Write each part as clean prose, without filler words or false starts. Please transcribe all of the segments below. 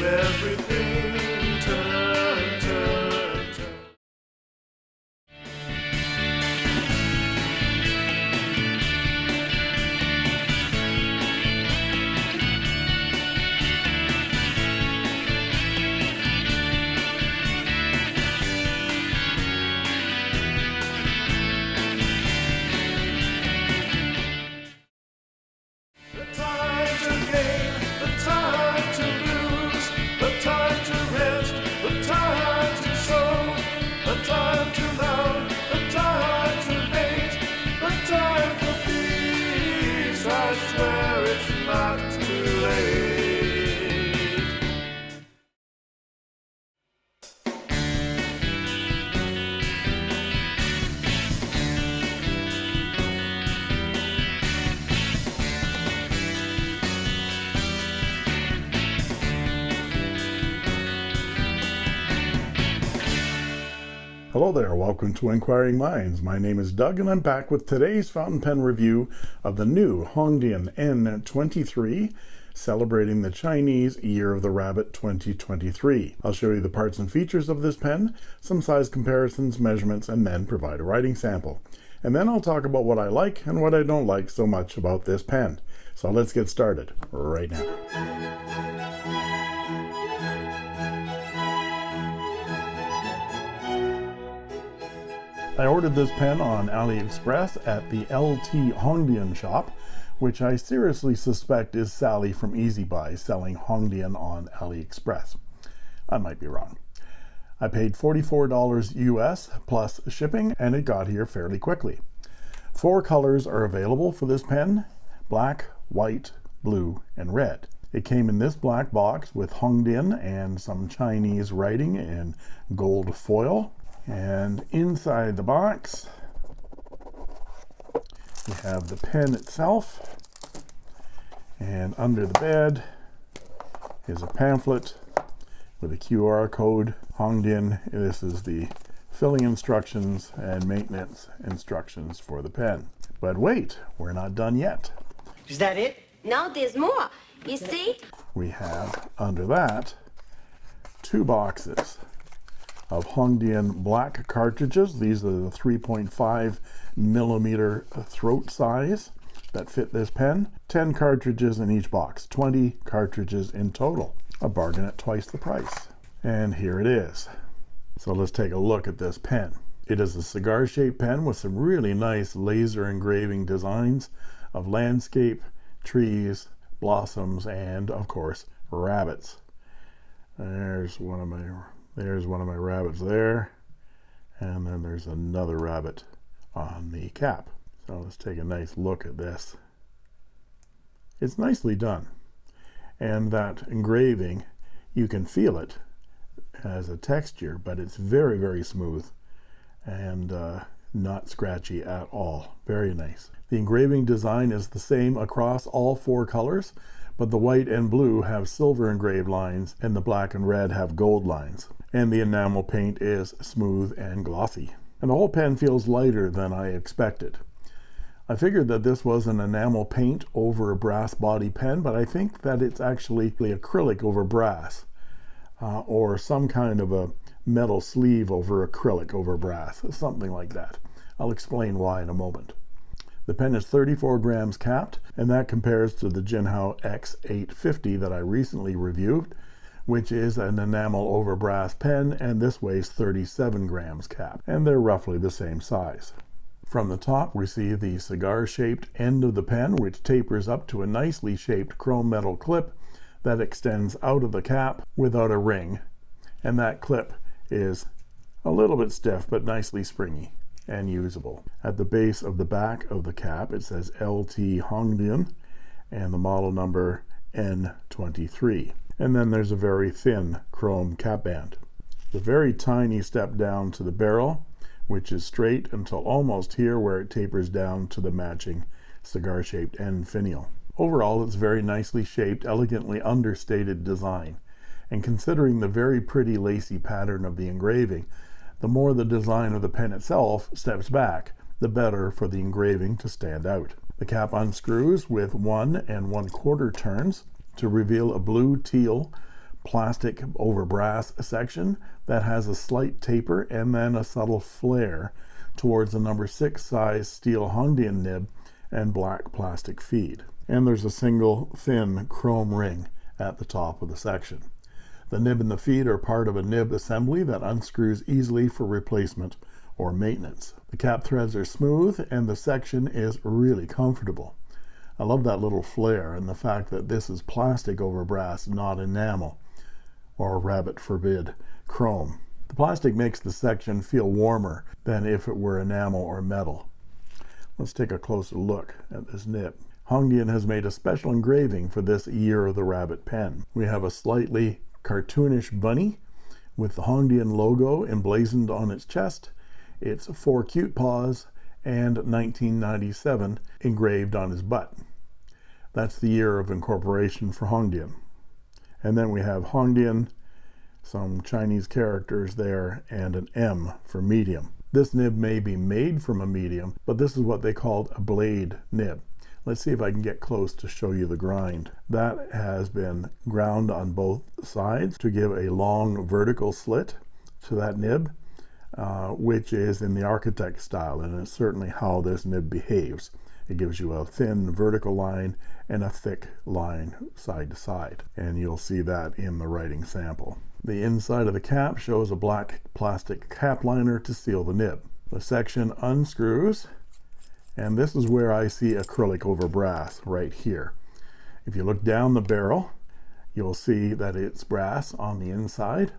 everything turn, turn, turn. The time to gain, the time to lose, the time to rest, the time to sow, the time to love, the time to hate, the time for peace. I swear it's not too late. Hello there, welcome to Inquiring Minds. My name is Doug and I'm back with today's fountain pen review of the new Hongdian N23, celebrating the Chinese Year of the Rabbit 2023. I'll show you the parts and features of this pen, some size comparisons, measurements, and then provide a writing sample. And then I'll talk about what I like and what I don't like so much about this pen. So let's get started right now. I ordered this pen on AliExpress at the LT Hongdian shop, which I seriously suspect is Sally from Easy Buy selling Hongdian on AliExpress. I might be wrong. I paid $44 US plus shipping, and it got here fairly quickly. 4 colors are available for this pen: black, white, blue, and red. It came in this black box with Hongdian and some Chinese writing in gold foil. And inside the box, we have the pen itself, and under the bed is a pamphlet with a QR code. Hongdian, this is the filling instructions and maintenance instructions for the pen. But wait, we're not done yet. Is that it? No, there's more. You see? We have under that 2 boxes of Hongdian black cartridges. These are the 3.5 millimeter throat size that fit this pen. 10 cartridges in each box, 20 cartridges in total. A bargain at twice the price. And here it is. So let's take a look at this pen. It is a cigar-shaped pen with some really nice laser engraving designs of landscape, trees, blossoms, and of course rabbits. There's one of my rabbits there, and then there's another rabbit on the cap. So let's take a nice look at this. It's nicely done, and that engraving, you can feel it as a texture, but it's very, very smooth and not scratchy at all. Very nice. The engraving design is the same across all 4 colors, but the white and blue have silver engraved lines and the black and red have gold lines. And the enamel paint is smooth and glossy. And the whole pen feels lighter than I expected. I figured that this was an enamel paint over a brass body pen, but I think that it's actually acrylic over brass, or some kind of a metal sleeve over acrylic over brass, something like that. I'll explain why in a moment. The pen is 34 grams capped, and that compares to the Jinhao X850 that I recently reviewed, which is an enamel over brass pen, and this weighs 37 grams capped, and they're roughly the same size. From the top, we see the cigar-shaped end of the pen, which tapers up to a nicely shaped chrome metal clip that extends out of the cap without a ring, and that clip is a little bit stiff but nicely springy and usable. At the base of the back of the cap, it says LT Hongdian and the model number N23. And then there's a very thin chrome cap band. The very tiny step down to the barrel, which is straight until almost here where it tapers down to the matching cigar-shaped end finial. Overall, it's very nicely shaped, elegantly understated design. And considering the very pretty lacy pattern of the engraving, the more the design of the pen itself steps back, the better for the engraving to stand out. The cap unscrews with 1 1/4 turns to reveal a blue teal plastic over brass section that has a slight taper and then a subtle flare towards the number 6 size steel Hongdian nib and black plastic feed. And there's a single thin chrome ring at the top of the section. The nib and the feed are part of a nib assembly that unscrews easily for replacement or maintenance. The cap threads are smooth and the section is really comfortable. I love that little flare and the fact that this is plastic over brass, not enamel or, rabbit forbid, chrome. The plastic makes the section feel warmer than if it were enamel or metal. Let's take a closer look at this nib. Hongdian has made a special engraving for this Year of the Rabbit pen. We have a slightly cartoonish bunny with the Hongdian logo emblazoned on its chest, its 4 cute paws, and 1997 engraved on his butt. That's the year of incorporation for Hongdian. And then we have Hongdian, some Chinese characters there, and an M for medium. This nib may be made from a medium, but this is what they called a blade nib. Let's see if I can get close to show you the grind. That has been ground on both sides to give a long vertical slit to that nib, which is in the architect style, and it's certainly how this nib behaves. It gives you a thin vertical line and a thick line side to side, and you'll see that in the writing sample. The inside of the cap shows a black plastic cap liner to seal the nib. The section unscrews, and this is where I see acrylic over brass right here. If you look down the barrel, you'll see that it's brass on the inside,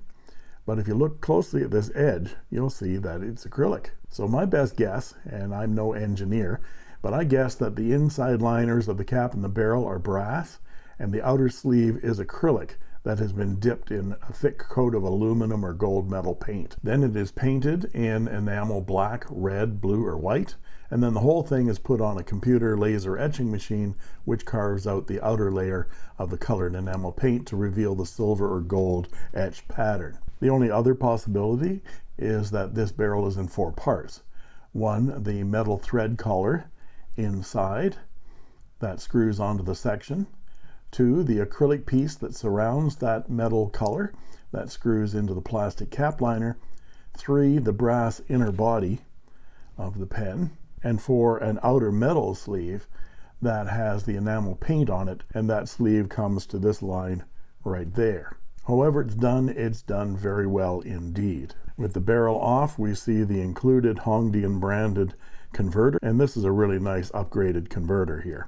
but if you look closely at this edge, you'll see that it's acrylic. So my best guess, and I'm no engineer, but I guess that the inside liners of the cap and the barrel are brass, and the outer sleeve is acrylic that has been dipped in a thick coat of aluminum or gold metal paint. Then it is painted in enamel black, red, blue, or white, and then the whole thing is put on a computer laser etching machine, which carves out the outer layer of the colored enamel paint to reveal the silver or gold etched pattern. The only other possibility is that this barrel is in 4 parts. 1, the metal thread collar inside that screws onto the section. 2, the acrylic piece that surrounds that metal collar that screws into the plastic cap liner. 3, the brass inner body of the pen. And 4, an outer metal sleeve that has the enamel paint on it, and that sleeve comes to this line right there. However it's done very well indeed. With the barrel off, we see the included Hongdian branded converter, and this is a really nice upgraded converter here.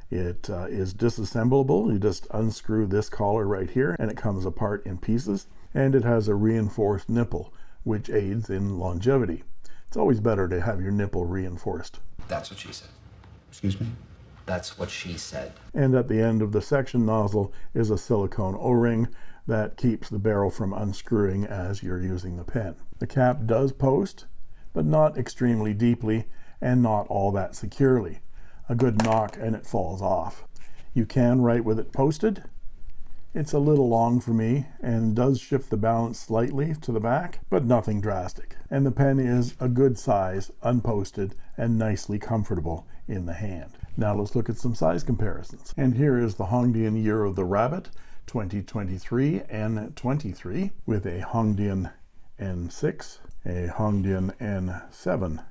It is disassemblable. You just unscrew this collar right here and it comes apart in pieces, and it has a reinforced nipple which aids in longevity. It's always better to have your nipple reinforced. That's what she said. Excuse me? That's what she said. And at the end of the section nozzle is a silicone O-ring that keeps the barrel from unscrewing as you're using the pen. The cap does post, but not extremely deeply and not all that securely. A good knock and it falls off. You can write with it posted. It's a little long for me and does shift the balance slightly to the back, but nothing drastic. And the pen is a good size, unposted, and nicely comfortable in the hand. Now let's look at some size comparisons. And here is the Hongdian Year of the Rabbit 2023 N23 with a Hongdian N6, a Hongdian N7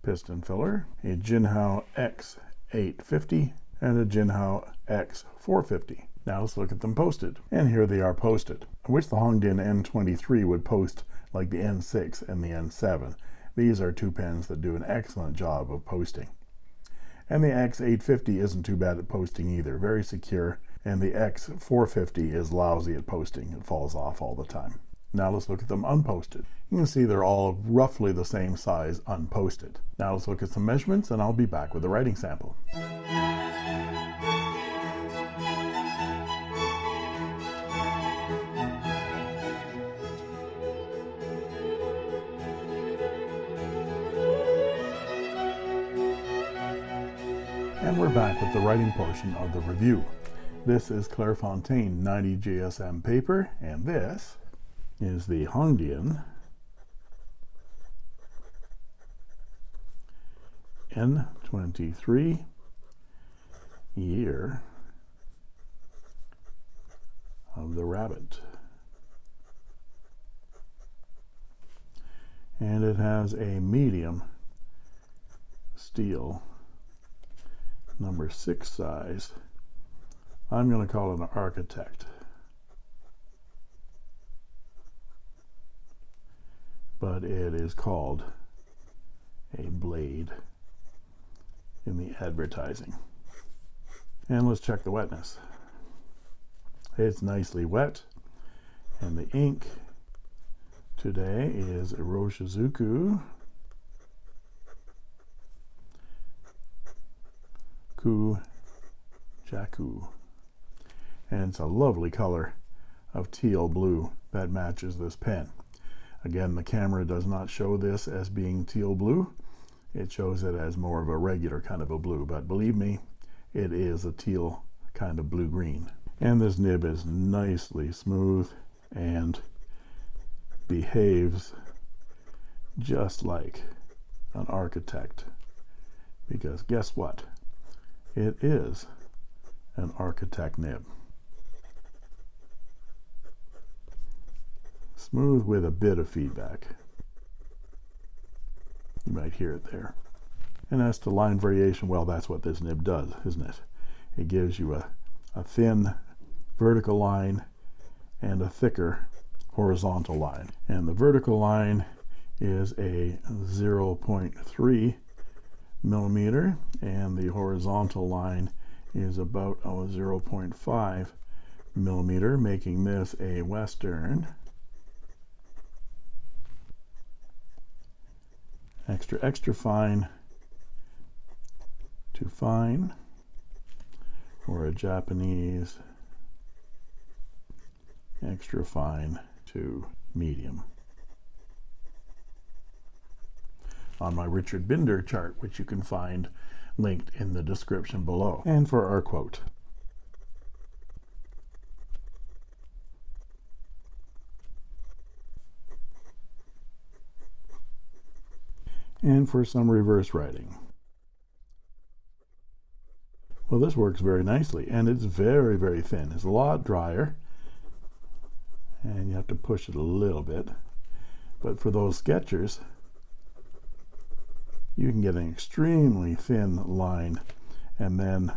piston filler, a Jinhao X850, and a Jinhao X450. Now let's look at them posted. And here they are posted. I wish the Hongdian N23 would post like the N6 and the N7. These are 2 pens that do an excellent job of posting. And the X850 isn't too bad at posting either, very secure. And the X450 is lousy at posting. It falls off all the time. Now let's look at them unposted. You can see they're all roughly the same size unposted. Now let's look at some measurements and I'll be back with a writing sample. And we're back with the writing portion of the review. This is Clairefontaine 90 GSM paper, and this is the Hongdian N23 Year of the rabbit. And it has a medium steel number 6 size. I'm going to call it an architect, but it is called a blade in the advertising. And let's check the wetness. It's nicely wet, and the ink today is Iroshizuku Jaku, and it's a lovely color of teal blue that matches this pen. Again, the camera does not show this as being teal blue. It shows it as more of a regular kind of a blue, but believe me, it is a teal kind of blue-green. And this nib is nicely smooth and behaves just like an architect, because guess what? It is an architect nib. Smooth with a bit of feedback. You might hear it there. And as to line variation, well, that's what this nib does, isn't it? It gives you a thin vertical line and a thicker horizontal line. And the vertical line is a 0.3 millimeter, and the horizontal line is about 0.5 millimeter, making this a Western extra fine to fine, or a Japanese extra fine to medium. On my Richard Binder chart, which you can find linked in the description below. And for our quote: and for some reverse writing. Well, this works very nicely, and it's very, very thin. It's a lot drier, and you have to push it a little bit. But for those sketchers, you can get an extremely thin line and then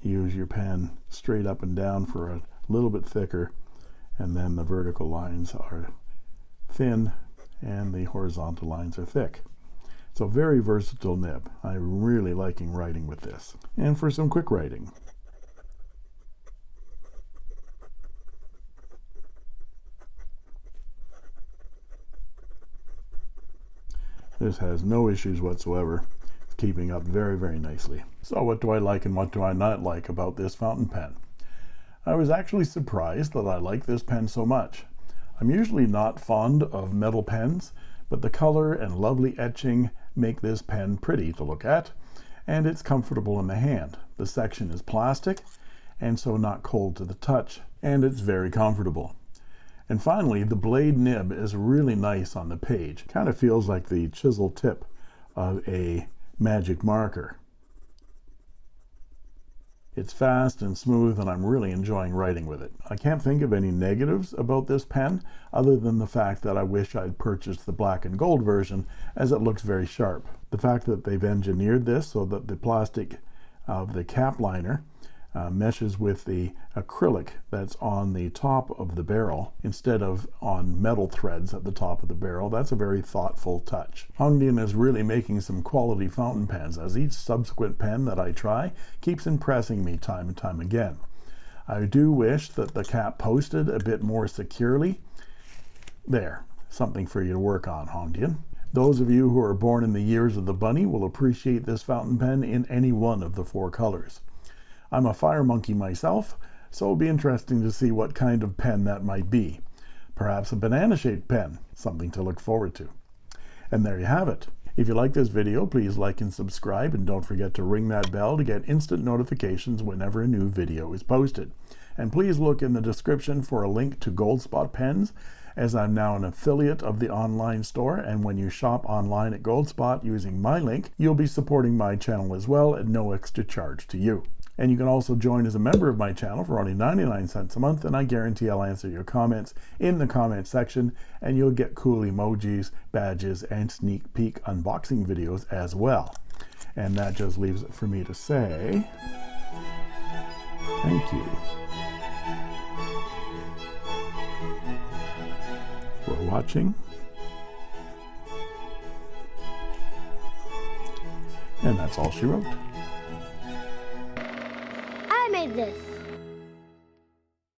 use your pen straight up and down for a little bit thicker, and then the vertical lines are thin and the horizontal lines are thick. It's a very versatile nib. I'm really liking writing with this. And for some quick writing, this has no issues whatsoever. It's keeping up very, very nicely. So what do I like and what do I not like about this fountain pen? I was actually surprised that I like this pen so much. I'm usually not fond of metal pens, but the color and lovely etching make this pen pretty to look at, and it's comfortable in the hand. The section is plastic, and so not cold to the touch, and it's very comfortable. And finally, the blade nib is really nice on the page. Kind of feels like the chisel tip of a magic marker. It's fast and smooth, and I'm really enjoying writing with it. I can't think of any negatives about this pen, other than the fact that I wish I'd purchased the black and gold version, as it looks very sharp. The fact that they've engineered this so that the plastic of the cap liner meshes with the acrylic that's on the top of the barrel instead of on metal threads at the top of the barrel. That's a very thoughtful touch. Hongdian is really making some quality fountain pens, as each subsequent pen that I try keeps impressing me time and time again. I do wish that the cap posted a bit more securely. There, something for you to work on, Hongdian. Those of you who are born in the years of the bunny will appreciate this fountain pen in any one of the 4 colors. I'm a fire monkey myself, so it'll be interesting to see what kind of pen that might be. Perhaps a banana-shaped pen, something to look forward to. And there you have it. If you like this video, please like and subscribe, and don't forget to ring that bell to get instant notifications whenever a new video is posted. And please look in the description for a link to Goldspot pens, as I'm now an affiliate of the online store, and when you shop online at Goldspot using my link, you'll be supporting my channel as well at no extra charge to you. And you can also join as a member of my channel for only 99 cents a month, and I guarantee I'll answer your comments in the comment section, and you'll get cool emojis, badges, and sneak peek unboxing videos as well. And that just leaves it for me to say thank you for watching. And that's all she wrote. I made this.